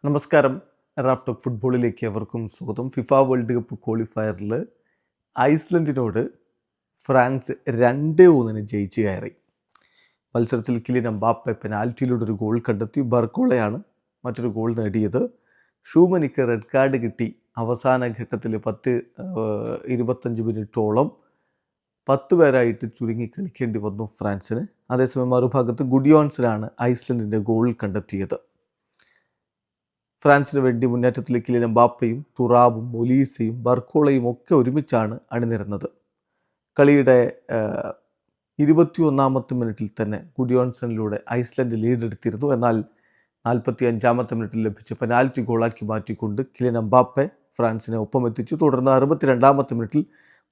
നമസ്കാരം. Raf talk ഫുട്ബോളിലേക്ക് അവർക്കും സ്വാഗതം. ഫിഫ വേൾഡ് കപ്പ് ക്വാളിഫയറിൽ ഐസ്ലൻഡിനോട് ഫ്രാൻസ് 2-1 ജയിച്ച് കയറി. മത്സരത്തിൽ കിലിയൻ എംബാപ്പെ പെനാൽറ്റിയിലൂടെ ഒരു ഗോൾ കണ്ടെത്തി. ബർക്കോളയാണ് മറ്റൊരു ഗോൾ നേടിയത്. ഷൂമനിക്ക് റെഡ് കാർഡ് കിട്ടി. അവസാന ഘട്ടത്തിൽ 25 മിനിറ്റോളം 10 പേരായിട്ട് ചുരുങ്ങി കളിക്കേണ്ടി വന്നു ഫ്രാൻസിന്. അതേസമയം മറുഭാഗത്ത് ഗുഡിയോൺസിലാണ് ഐസ്ലൻഡിൻ്റെ ഗോൾ കണ്ടെത്തിയത്. ഫ്രാൻസിന് വേണ്ടി മുന്നേറ്റത്തിൽ കിലിയൻ എംബാപ്പയും തുറാബും ഒലീസയും ബർക്കോളയും ഒക്കെ ഒരുമിച്ചാണ് അണിനിരന്നത്. കളിയുടെ 21-ാമത്തെ മിനിറ്റിൽ തന്നെ ഗുഡിയോൺസണിലൂടെ ഐസ്ലൻഡ് ലീഡെടുത്തിരുന്നു. എന്നാൽ 45-ാമത്തെ മിനിറ്റിൽ ലഭിച്ച പെനാൽറ്റി ഗോളാക്കി മാറ്റിക്കൊണ്ട് കിലിയൻ എംബാപ്പെ ഫ്രാൻസിനെ ഒപ്പമെത്തിച്ചു. തുടർന്ന് 62-ാമത്തെ മിനിറ്റിൽ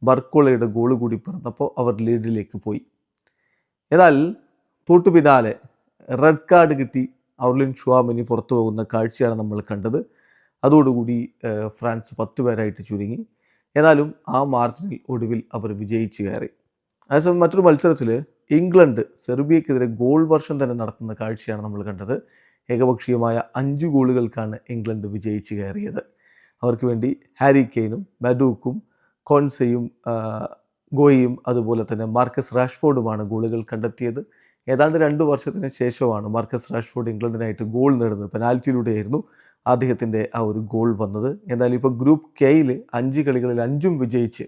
ബർക്കോളയുടെ ഗോൾ കൂടി പിറന്നപ്പോൾ അവർ ലീഡിലേക്ക് പോയി. എന്നാൽ തൊട്ടു പിന്നാലെ റെഡ് കാർഡ് കിട്ടി ഔർലിൻ ഷുവാമിനി പുറത്തു പോകുന്ന കാഴ്ചയാണ് നമ്മൾ കണ്ടത്. അതോടുകൂടി ഫ്രാൻസ് 10 പേരായിട്ട് ചുരുങ്ങി. എന്നാലും ആ മാർജിനിൽ ഒടുവിൽ അവർ വിജയിച്ച് കയറി. അതേസമയം മറ്റൊരു മത്സരത്തിൽ ഇംഗ്ലണ്ട് സെർബിയക്കെതിരെ ഗോൾ വർഷം തന്നെ നടത്തുന്ന കാഴ്ചയാണ് നമ്മൾ കണ്ടത്. ഏകപക്ഷീയമായ 5 ഗോളുകൾക്കാണ് ഇംഗ്ലണ്ട് വിജയിച്ച് കയറിയത്. അവർക്ക് വേണ്ടി ഹാരി കെയ്നും മെഡൂക്കും കോൺസയും ഗോയിയും അതുപോലെ തന്നെ മാർക്കസ് റാഷ്ഫോർഡുമാണ് ഗോളുകൾ കണ്ടെത്തിയത്. ഏതാണ്ട് 2 വർഷത്തിന് ശേഷമാണ് മാർക്കസ് റാഷ്ഫോർഡ് ഇംഗ്ലണ്ടിനായിട്ട് ഗോൾ നേടുന്നത്. പെനാൽറ്റിയിലൂടെയായിരുന്നു അദ്ദേഹത്തിൻ്റെ ആ ഒരു ഗോൾ വന്നത്. എന്നാൽ ഇപ്പോൾ ഗ്രൂപ്പ് കെയിൽ 5 കളികളിൽ 5ഉം വിജയിച്ച്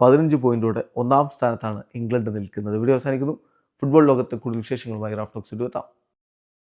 15 പോയിൻറ്റോടെ 1-ാം സ്ഥാനത്താണ് ഇംഗ്ലണ്ട് നിൽക്കുന്നത്. വീഡിയോ അവസാനിക്കുന്നു. ഫുട്ബോൾ ലോകത്തെ കൂടുതൽ വിശേഷങ്ങളുമായി റാഫ് ടോക്സ് എത്താം.